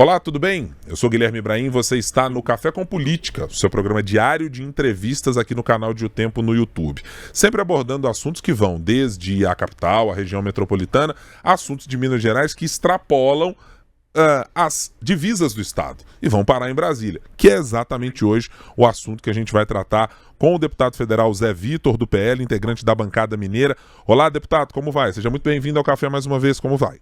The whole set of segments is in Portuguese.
Olá, tudo bem? Eu sou Guilherme Ibrahim, você está no Café com Política, seu programa diário de entrevistas aqui no canal de O Tempo no YouTube. Sempre abordando assuntos que vão desde a capital, a região metropolitana, assuntos de Minas Gerais que extrapolam as divisas do Estado e vão parar em Brasília, que é exatamente hoje o assunto que a gente vai tratar com o deputado federal Zé Vitor, do PL, integrante da bancada mineira. Olá, deputado, como vai? Seja muito bem-vindo ao Café mais uma vez, como vai?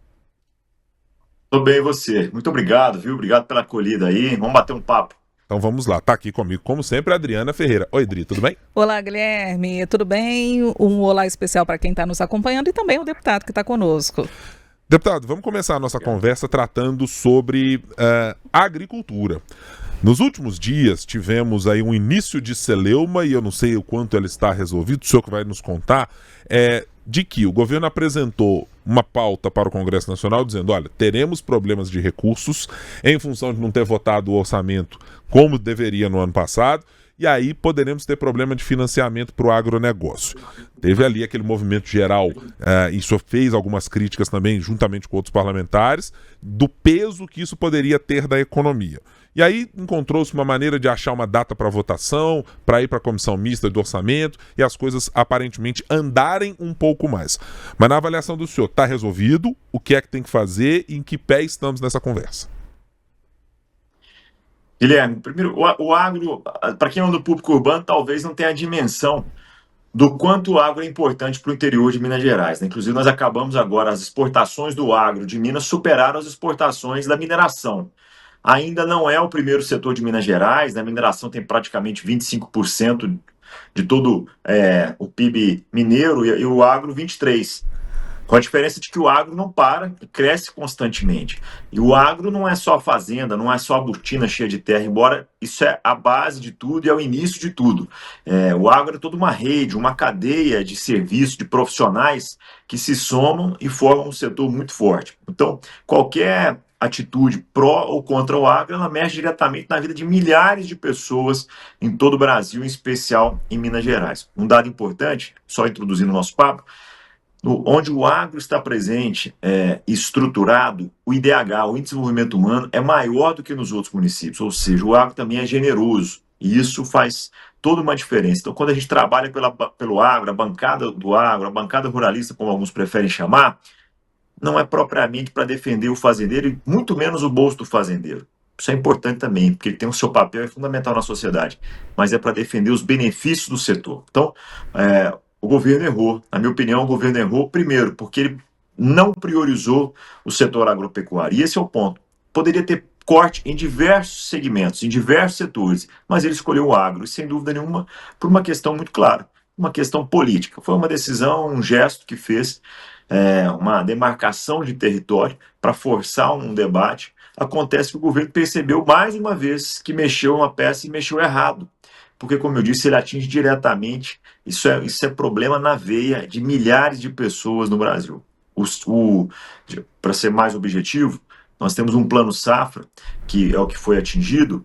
Tudo bem, e você? Muito obrigado, viu? Obrigado pela acolhida aí. Vamos bater um papo. Então vamos lá, tá aqui comigo, como sempre, a Adriana Ferreira. Oi, Adri, tudo bem? Olá, Guilherme, tudo bem? Um olá especial para quem está nos acompanhando e também o deputado que está conosco. Deputado, vamos começar a nossa conversa tratando sobre agricultura. Nos últimos dias tivemos aí um início de celeuma, e eu não sei o quanto ela está resolvida, o senhor que vai nos contar, de que o governo apresentou uma pauta para o Congresso Nacional dizendo, olha, teremos problemas de recursos em função de não ter votado o orçamento como deveria no ano passado, e aí poderemos ter problema de financiamento para o agronegócio. Teve ali aquele movimento geral, e isso fez algumas críticas também, juntamente com outros parlamentares, do peso que isso poderia ter da economia. E aí encontrou-se uma maneira de achar uma data para votação, para ir para a comissão mista de orçamento, e as coisas aparentemente andarem um pouco mais. Mas na avaliação do senhor, está resolvido? O que é que tem que fazer e em que pé estamos nessa conversa? Guilherme, primeiro, o agro, para quem é do público urbano, talvez não tenha a dimensão do quanto o agro é importante para o interior de Minas Gerais, né? Inclusive, nós acabamos agora, as exportações do agro de Minas superaram as exportações da mineração. Ainda não é o primeiro setor de Minas Gerais, né? A mineração tem praticamente 25% de todo o PIB mineiro e o agro 23%. Com a diferença de que o agro não para e cresce constantemente. E o agro não é só a fazenda, não é só a botina cheia de terra, embora isso é a base de tudo e é o início de tudo. O agro é toda uma rede, uma cadeia de serviços, de profissionais que se somam e formam um setor muito forte. Então, qualquer atitude pró ou contra o agro, ela mexe diretamente na vida de milhares de pessoas em todo o Brasil, em especial em Minas Gerais. Um dado importante, só introduzindo o nosso papo, onde o agro está presente, estruturado, o IDH, o Índice de Desenvolvimento Humano, é maior do que nos outros municípios, ou seja, o agro também é generoso, e isso faz toda uma diferença. Então, quando a gente trabalha pelo agro, a bancada do agro, a bancada ruralista, como alguns preferem chamar, não é propriamente para defender o fazendeiro, e muito menos o bolso do fazendeiro. Isso é importante também, porque ele tem o seu papel, é fundamental na sociedade, mas é para defender os benefícios do setor. Então, o governo errou. Na minha opinião, o governo errou, primeiro, porque ele não priorizou o setor agropecuário. E esse é o ponto. Poderia ter corte em diversos segmentos, em diversos setores, mas ele escolheu o agro, e sem dúvida nenhuma, por uma questão muito clara, uma questão política. Foi uma decisão, um gesto que fez uma demarcação de território para forçar um debate. Acontece que o governo percebeu mais uma vez que mexeu uma peça e mexeu errado. Porque, como eu disse, ele atinge diretamente, isso é problema na veia de milhares de pessoas no Brasil. Para ser mais objetivo, nós temos um plano safra, que é o que foi atingido,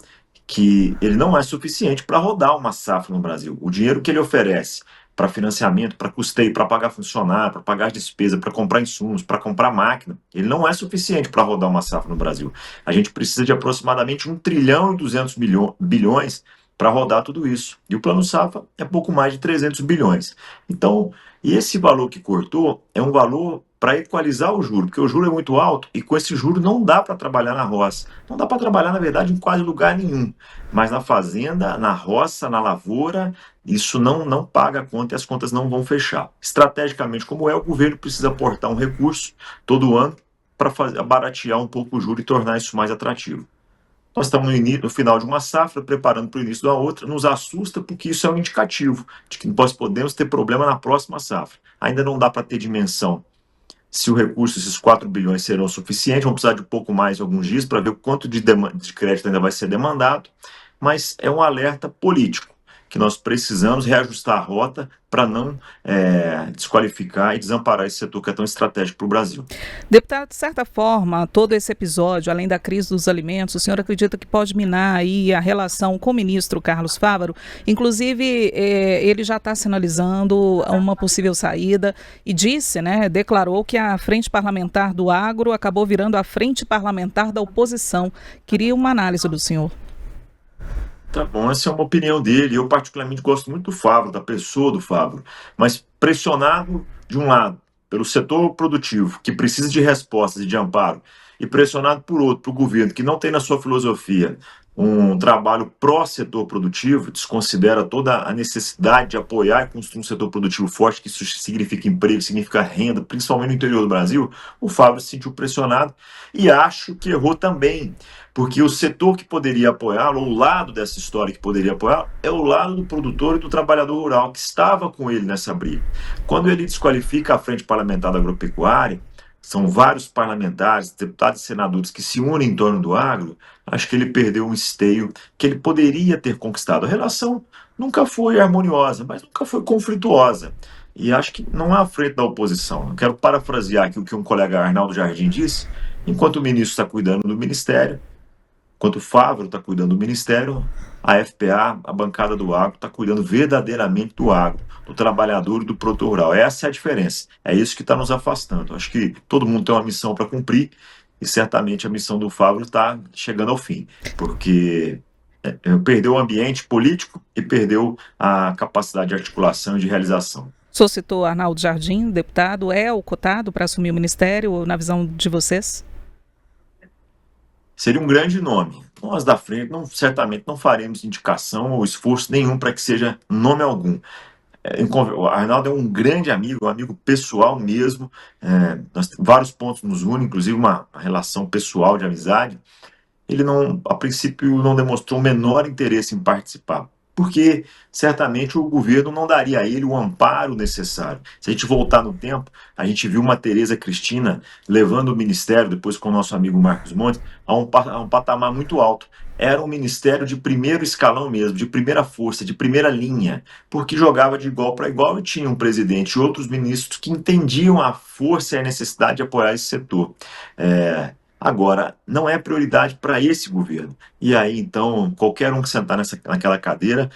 que ele não é suficiente para rodar uma safra no Brasil. O dinheiro que ele oferece para financiamento, para custeio, para pagar funcionário, para pagar as despesas, para comprar insumos, para comprar máquina, ele não é suficiente para rodar uma safra no Brasil. A gente precisa de aproximadamente 1 trilhão e 200 bilhões para rodar tudo isso. E o Plano Safra é pouco mais de 300 bilhões. Então, e esse valor que cortou é um valor para equalizar o juro, porque o juro é muito alto e com esse juro não dá para trabalhar na roça. Não dá para trabalhar, na verdade, em quase lugar nenhum. Mas na fazenda, na roça, na lavoura, isso não paga a conta e as contas não vão fechar. Estrategicamente, como é, o governo precisa aportar um recurso todo ano para baratear um pouco o juro e tornar isso mais atrativo. Nós estamos no final de uma safra, preparando para o início da outra, nos assusta porque isso é um indicativo de que nós podemos ter problema na próxima safra. Ainda não dá para ter dimensão se o recurso, esses 4 bilhões serão suficientes, vamos precisar de um pouco mais alguns dias para ver o quanto de crédito ainda vai ser demandado, mas é um alerta político, que nós precisamos reajustar a rota para não desqualificar e desamparar esse setor que é tão estratégico para o Brasil. Deputado, de certa forma, todo esse episódio, além da crise dos alimentos, o senhor acredita que pode minar aí a relação com o ministro Carlos Fávaro? Inclusive, ele já está sinalizando uma possível saída e disse, declarou que a frente parlamentar do agro acabou virando a frente parlamentar da oposição. Queria uma análise do senhor. Tá bom, essa é uma opinião dele. Eu particularmente gosto muito do Fávaro, da pessoa do Fávaro, mas pressionado de um lado pelo setor produtivo, que precisa de respostas e de amparo, e pressionado por outro, para o governo, que não tem na sua filosofia um trabalho pró-setor produtivo, desconsidera toda a necessidade de apoiar e construir um setor produtivo forte, que isso significa emprego, significa renda, principalmente no interior do Brasil. O Fávaro se sentiu pressionado e acho que errou também, porque o setor que poderia apoiá-lo, ou o lado dessa história que poderia apoiá-lo, é o lado do produtor e do trabalhador rural, que estava com ele nessa briga. Quando ele desqualifica a Frente Parlamentar da Agropecuária, são vários parlamentares, deputados e senadores que se unem em torno do agro, acho que ele perdeu um esteio que ele poderia ter conquistado. A relação nunca foi harmoniosa, mas nunca foi conflituosa. E acho que não é a frente da oposição. Eu quero parafrasear aqui o que um colega, Arnaldo Jardim, disse: enquanto o ministro está cuidando do ministério, enquanto o Fávaro está cuidando do ministério, a FPA, a bancada do agro, está cuidando verdadeiramente do agro, do trabalhador e do produtor rural. Essa é a diferença. É isso que está nos afastando. Acho que todo mundo tem uma missão para cumprir e certamente a missão do Fávaro está chegando ao fim, porque perdeu o ambiente político e perdeu a capacidade de articulação e de realização. O senhor citou Arnaldo Jardim, deputado, é o cotado para assumir o ministério, na visão de vocês? Seria um grande nome. Nós da frente certamente não faremos indicação ou esforço nenhum para que seja nome algum. O Arnaldo é um grande amigo, um amigo pessoal mesmo. Vários pontos nos unem, inclusive uma relação pessoal de amizade. Ele a princípio não demonstrou o menor interesse em participar, porque certamente o governo não daria a ele o amparo necessário. Se a gente voltar no tempo, a gente viu uma Tereza Cristina levando o ministério, depois com o nosso amigo Marcos Montes, a um patamar muito alto. Era um ministério de primeiro escalão mesmo, de primeira força, de primeira linha, porque jogava de igual para igual e tinha um presidente e outros ministros que entendiam a força e a necessidade de apoiar esse setor. Agora, não é prioridade para esse governo. E aí, então, qualquer um que sentar naquela cadeira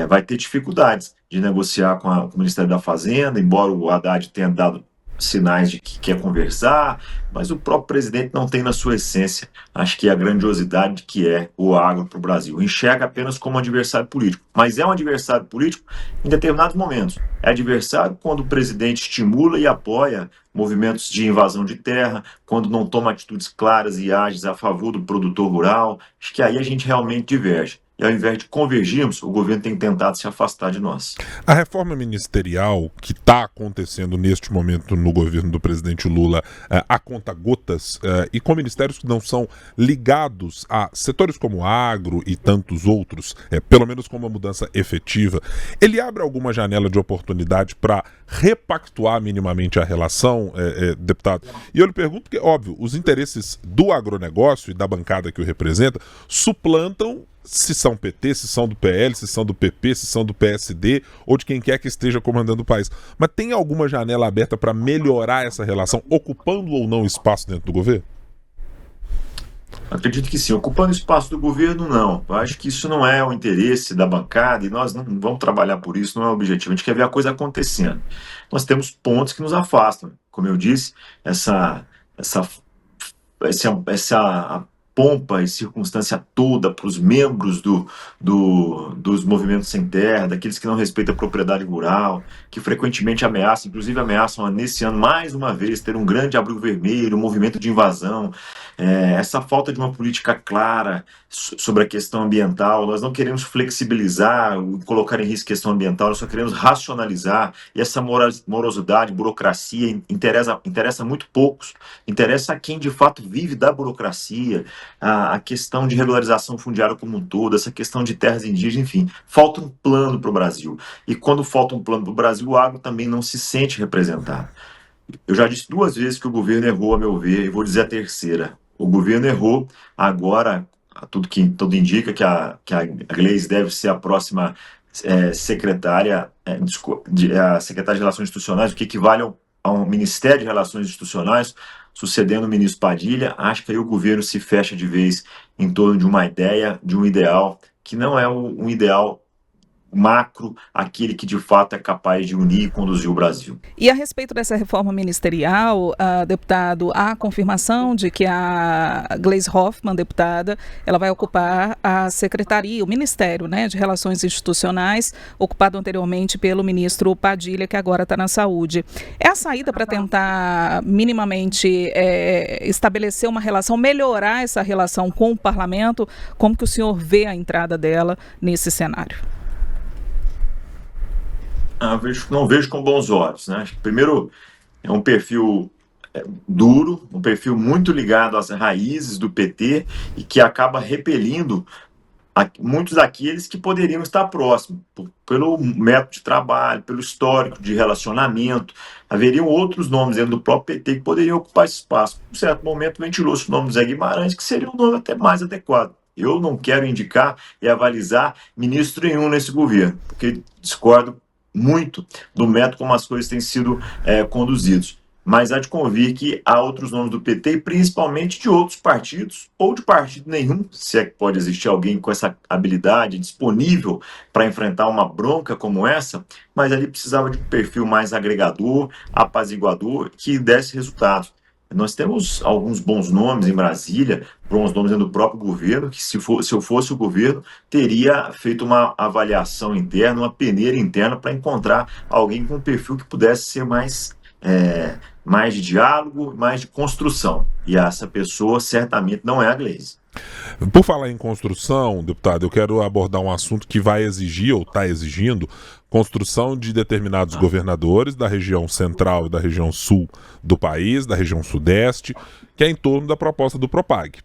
vai ter dificuldades de negociar com o Ministério da Fazenda, embora o Haddad tenha dado sinais de que quer conversar, mas o próprio presidente não tem na sua essência, acho que a grandiosidade que é o agro para o Brasil. Enxerga apenas como adversário político, mas é um adversário político em determinados momentos. É adversário quando o presidente estimula e apoia movimentos de invasão de terra, quando não toma atitudes claras e ágeis a favor do produtor rural. Acho que aí a gente realmente diverge. E ao invés de convergirmos, o governo tem tentado se afastar de nós. A reforma ministerial que está acontecendo neste momento no governo do presidente Lula, a conta-gotas, e com ministérios que não são ligados a setores como agro e tantos outros, pelo menos com uma mudança efetiva, ele abre alguma janela de oportunidade para repactuar minimamente a relação, deputado? E eu lhe pergunto porque, óbvio, os interesses do agronegócio e da bancada que o representa suplantam se são PT, se são do PL, se são do PP, se são do PSD ou de quem quer que esteja comandando o país. Mas tem alguma janela aberta para melhorar essa relação, ocupando ou não espaço dentro do governo? Acredito que sim. Ocupando espaço do governo, não. Eu acho que isso não é o interesse da bancada e nós não vamos trabalhar por isso, não é o objetivo. A gente quer ver a coisa acontecendo. Nós temos pontos que nos afastam. Como eu disse, essa pompa e circunstância toda para os membros dos movimentos sem terra, daqueles que não respeitam a propriedade rural, que frequentemente ameaçam, inclusive ameaçam nesse ano mais uma vez ter um grande abrigo vermelho, um movimento de invasão, essa falta de uma política clara sobre a questão ambiental. Nós não queremos flexibilizar, colocar em risco a questão ambiental, nós só queremos racionalizar, e essa morosidade, burocracia interessa muito poucos, interessa a quem de fato vive da burocracia, a questão de regularização fundiária como um todo, essa questão de terras indígenas, enfim, falta um plano para o Brasil. E quando falta um plano para o Brasil, o agro também não se sente representado. Eu já disse 2 vezes que o governo errou, a meu ver, e vou dizer a terceira. O governo errou, agora tudo indica que a Gleisi deve ser a próxima a secretária de Relações Institucionais, o que equivale ao Ministério de Relações Institucionais, sucedendo o ministro Padilha. Acho que aí o governo se fecha de vez em torno de uma ideia, de um ideal, que não é um ideal macro, aquele que de fato é capaz de unir e conduzir o Brasil. E a respeito dessa reforma ministerial, deputado, há confirmação de que a Gleisi Hoffmann, deputada, ela vai ocupar a secretaria, o Ministério, né, de Relações Institucionais, ocupado anteriormente pelo ministro Padilha, que agora está na Saúde. É a saída para tentar minimamente estabelecer uma relação, melhorar essa relação com o parlamento? Como que o senhor vê a entrada dela nesse cenário? Não vejo com bons olhos, né? Primeiro, é um perfil duro, um perfil muito ligado às raízes do PT e que acaba repelindo muitos daqueles que poderiam estar próximos, pelo método de trabalho, pelo histórico de relacionamento. Haveriam outros nomes dentro do próprio PT que poderiam ocupar esse espaço. Em certo momento ventilou-se o nome do Zé Guimarães, que seria um nome até mais adequado. Eu não quero indicar e avalizar ministro nenhum nesse governo, porque discordo muito do método como as coisas têm sido conduzidas. Mas há de convir que há outros nomes do PT, e principalmente de outros partidos, ou de partido nenhum, se é que pode existir alguém com essa habilidade disponível para enfrentar uma bronca como essa, mas ali precisava de um perfil mais agregador, apaziguador, que desse resultados. Nós temos alguns bons nomes em Brasília, bons nomes dentro do próprio governo, que se eu fosse o governo, teria feito uma avaliação interna, uma peneira interna para encontrar alguém com um perfil que pudesse ser mais de diálogo, mais de construção. E essa pessoa certamente não é a Gleisi. Por falar em construção, deputado, eu quero abordar um assunto que vai exigir, ou está exigindo, construção de determinados governadores da região central e da região sul do país, da região sudeste, que é em torno da proposta do Propag.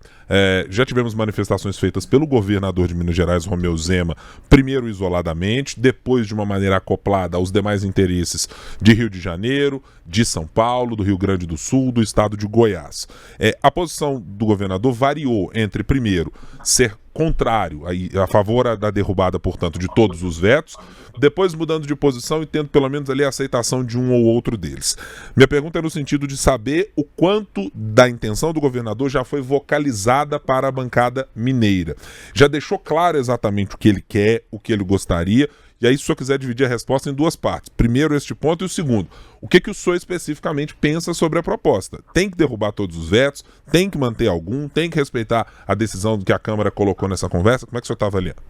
Já tivemos manifestações feitas pelo governador de Minas Gerais, Romeu Zema, primeiro isoladamente, depois de uma maneira acoplada aos demais interesses de Rio de Janeiro, de São Paulo, do Rio Grande do Sul, do estado de Goiás. A posição do governador variou entre, primeiro, ser contrário, a favor da derrubada, portanto, de todos os vetos, depois mudando de posição e tendo pelo menos ali a aceitação de um ou outro deles. Minha pergunta é no sentido de saber o quanto da intenção do governador já foi vocalizada para a bancada mineira. Já deixou claro exatamente o que ele quer, o que ele gostaria. E aí, se o senhor quiser dividir a resposta em duas partes. Primeiro, este ponto, e o segundo. O que o senhor especificamente pensa sobre a proposta? Tem que derrubar todos os vetos? Tem que manter algum? Tem que respeitar a decisão que a Câmara colocou nessa conversa? Como é que o senhor está avaliando?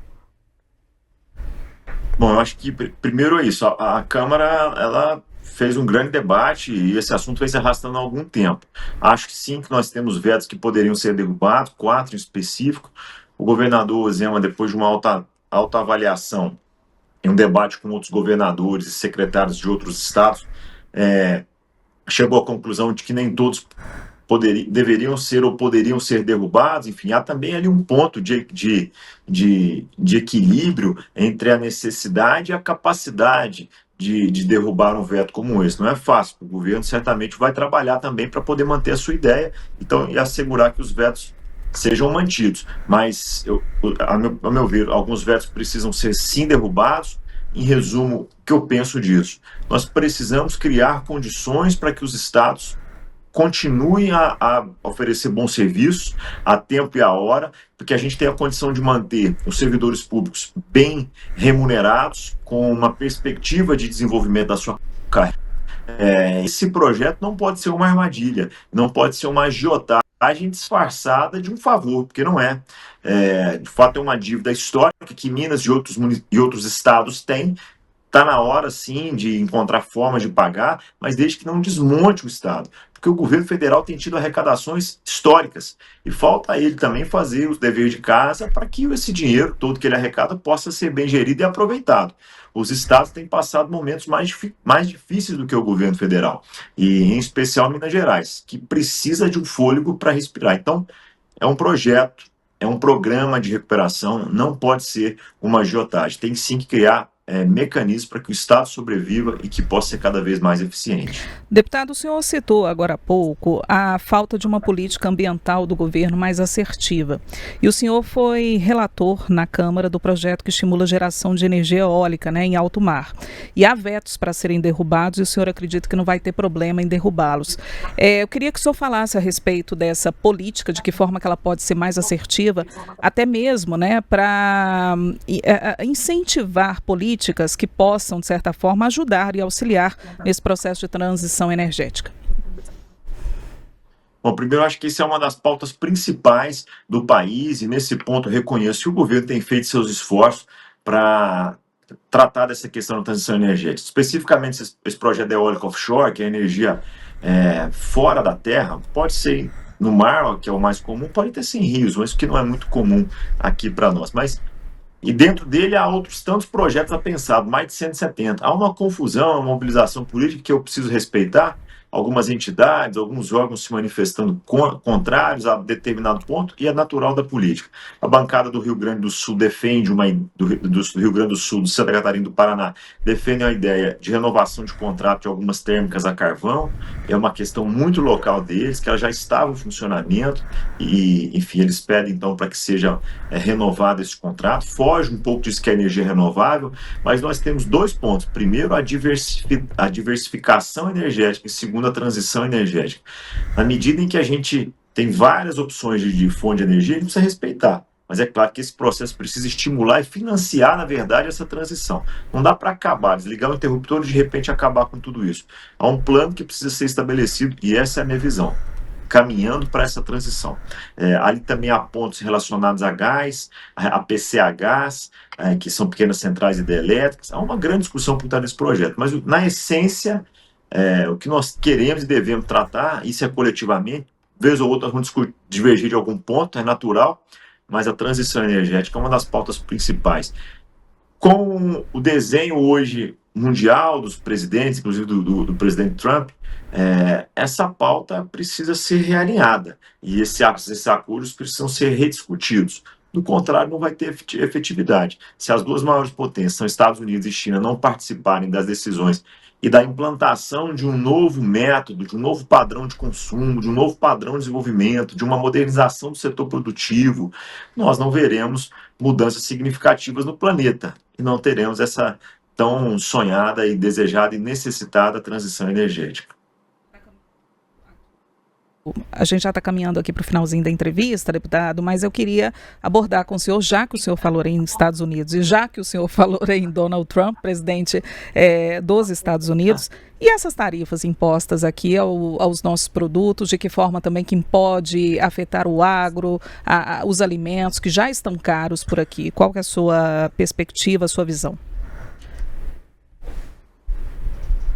Bom, eu acho que primeiro é isso. A Câmara, ela fez um grande debate e esse assunto vem se arrastando há algum tempo. Acho que sim, que nós temos vetos que poderiam ser derrubados, 4 em específico. O governador Zema, depois de uma alta avaliação, em um debate com outros governadores e secretários de outros estados, chegou à conclusão de que nem todos deveriam ser ou poderiam ser derrubados. Enfim, há também ali um ponto de equilíbrio entre a necessidade e a capacidade de derrubar um veto como esse. Não é fácil, o governo certamente vai trabalhar também para poder manter a sua ideia e assegurar que os vetos sejam mantidos, mas a meu ver, alguns vetos precisam ser sim derrubados. Em resumo, o que eu penso disso? Nós precisamos criar condições para que os estados continuem a oferecer bons serviços a tempo e a hora, porque a gente tem a condição de manter os servidores públicos bem remunerados, com uma perspectiva de desenvolvimento da sua carreira. Esse projeto não pode ser uma armadilha, não pode ser uma agiotagem disfarçada de um favor, porque não é. De fato, é uma dívida histórica que Minas e outros estados têm. Está na hora, sim, de encontrar formas de pagar, mas desde que não desmonte o Estado, porque o governo federal tem tido arrecadações históricas e falta a ele também fazer os deveres de casa para que esse dinheiro todo que ele arrecada possa ser bem gerido e aproveitado. Os estados têm passado momentos mais difíceis do que o governo federal, e em especial Minas Gerais, que precisa de um fôlego para respirar. Então, é um projeto, é um programa de recuperação, não pode ser uma agiotagem. Tem sim que criar mecanismos para que o Estado sobreviva e que possa ser cada vez mais eficiente. Deputado, o senhor citou agora há pouco a falta de uma política ambiental do governo mais assertiva. E o senhor foi relator na Câmara do projeto que estimula a geração de energia eólica, em alto mar. E há vetos para serem derrubados e o senhor acredita que não vai ter problema em derrubá-los. Eu queria que o senhor falasse a respeito dessa política, de que forma que ela pode ser mais assertiva, até mesmo para incentivar políticas que possam, de certa forma, ajudar e auxiliar nesse processo de transição energética. Bom, primeiro, eu acho que isso é uma das pautas principais do país e, nesse ponto, eu reconheço que o governo tem feito seus esforços para tratar dessa questão da transição energética. Especificamente, esse projeto eólico offshore, que é energia fora da terra, pode ser no mar, que é o mais comum, pode ter sim rios, mas que não é muito comum aqui para nós. E dentro dele há outros tantos projetos a pensar, mais de 170. Há uma confusão, uma mobilização política que eu preciso respeitar. Algumas entidades, alguns órgãos se manifestando contrários a determinado ponto, e é natural da política. A bancada do Rio Grande do Sul defende do Rio Grande do Sul, do Santa Catarina e do Paraná, defende a ideia de renovação de contrato de algumas térmicas a carvão. É uma questão muito local deles, que ela já estava em funcionamento, e, enfim, eles pedem, então, para que seja renovado esse contrato. Foge um pouco disso que é energia renovável, mas nós temos dois pontos. Primeiro, a diversificação energética, e segundo, a transição energética. Na medida em que a gente tem várias opções de fonte de energia, a gente precisa respeitar. Mas é claro que esse processo precisa estimular e financiar, na verdade, essa transição. Não dá para acabar, desligar o interruptor e de repente acabar com tudo isso. Há um plano que precisa ser estabelecido e essa é a minha visão, caminhando para essa transição. Ali também há pontos relacionados a gás, a PCHs, que são pequenas centrais hidrelétricas. Há uma grande discussão por trás desse projeto, mas na essência, o que nós queremos e devemos tratar, isso é coletivamente, vez ou outra vamos divergir de algum ponto, é natural, mas a transição energética é uma das pautas principais. Com o desenho hoje mundial dos presidentes, inclusive do presidente Trump, essa pauta precisa ser realinhada e esses acordos precisam ser rediscutidos. Do contrário, não vai ter efetividade. Se as duas maiores potências, são Estados Unidos e China, não participarem das decisões e da implantação de um novo método, de um novo padrão de consumo, de um novo padrão de desenvolvimento, de uma modernização do setor produtivo, nós não veremos mudanças significativas no planeta e não teremos essa tão sonhada e desejada e necessitada transição energética. A gente já está caminhando aqui para o finalzinho da entrevista, deputado, mas eu queria abordar com o senhor, já que o senhor falou em Estados Unidos e já que o senhor falou em Donald Trump, presidente dos Estados Unidos, e essas tarifas impostas aqui aos nossos produtos, de que forma também que pode afetar o agro, os alimentos que já estão caros por aqui. Qual que é a sua perspectiva, a sua visão?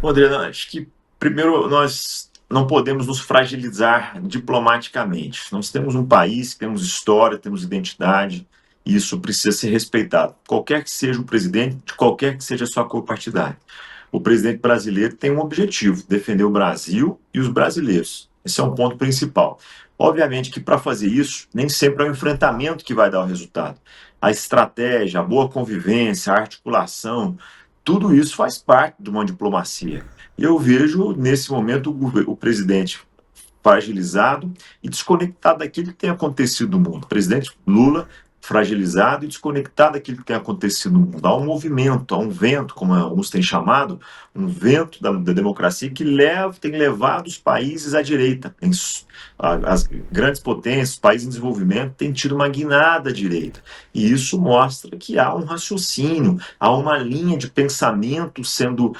Adriana, acho que primeiro nós não podemos nos fragilizar diplomaticamente. Nós temos um país, temos história, temos identidade, e isso precisa ser respeitado. Qualquer que seja o presidente, de qualquer que seja a sua cor partidária. O presidente brasileiro tem um objetivo, defender o Brasil e os brasileiros. Esse é um ponto principal. Obviamente que para fazer isso, nem sempre é o enfrentamento que vai dar o resultado. A estratégia, a boa convivência, a articulação, tudo isso faz parte de uma diplomacia. E eu vejo, nesse momento, o presidente fragilizado e desconectado daquilo que tem acontecido no mundo. O presidente Lula fragilizado e desconectado daquilo que tem acontecido no mundo. Há um movimento, há um vento, como alguns têm chamado, um vento da democracia que tem levado os países à direita. As grandes potências, os países em desenvolvimento, têm tido uma guinada à direita. E isso mostra que há um raciocínio, há uma linha de pensamento sendo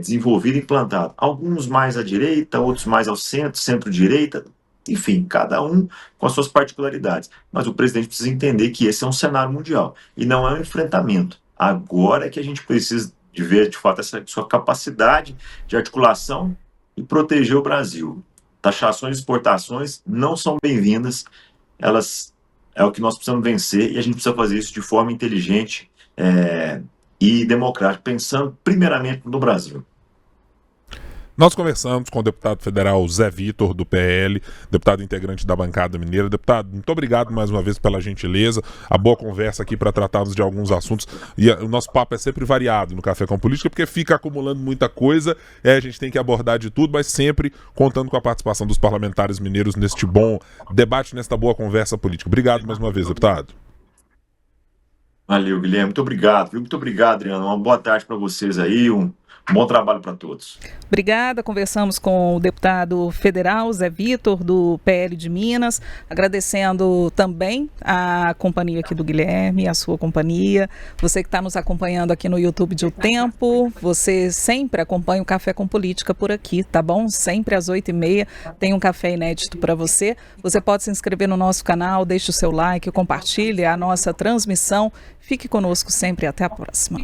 desenvolvida e implantada. Alguns mais à direita, outros mais ao centro, centro-direita. Enfim, cada um com as suas particularidades. Mas o presidente precisa entender que esse é um cenário mundial e não é um enfrentamento. Agora é que a gente precisa de ver, de fato, essa sua capacidade de articulação e proteger o Brasil. Taxações e exportações não são bem-vindas, elas é o que nós precisamos vencer e a gente precisa fazer isso de forma inteligente e democrática, pensando primeiramente no Brasil. Nós conversamos com o deputado federal Zé Vitor, do PL, deputado integrante da bancada mineira. Deputado, muito obrigado mais uma vez pela gentileza, a boa conversa aqui para tratarmos de alguns assuntos. E o nosso papo é sempre variado no Café com Política, porque fica acumulando muita coisa, a gente tem que abordar de tudo, mas sempre contando com a participação dos parlamentares mineiros neste bom debate, nesta boa conversa política. Obrigado mais uma vez, deputado. Valeu, Guilherme. Muito obrigado, viu? Muito obrigado, Adriano. Uma boa tarde para vocês aí, um bom trabalho para todos. Obrigada. Conversamos com o deputado federal Zé Vitor, do PL de Minas, agradecendo também a companhia aqui do Guilherme, a sua companhia. Você que está nos acompanhando aqui no YouTube de O Tempo, você sempre acompanha o Café com Política por aqui, tá bom? Sempre às 8h30 tem um café inédito para você. Você pode se inscrever no nosso canal, deixe o seu like, compartilhe a nossa transmissão. Fique conosco sempre. Até a próxima.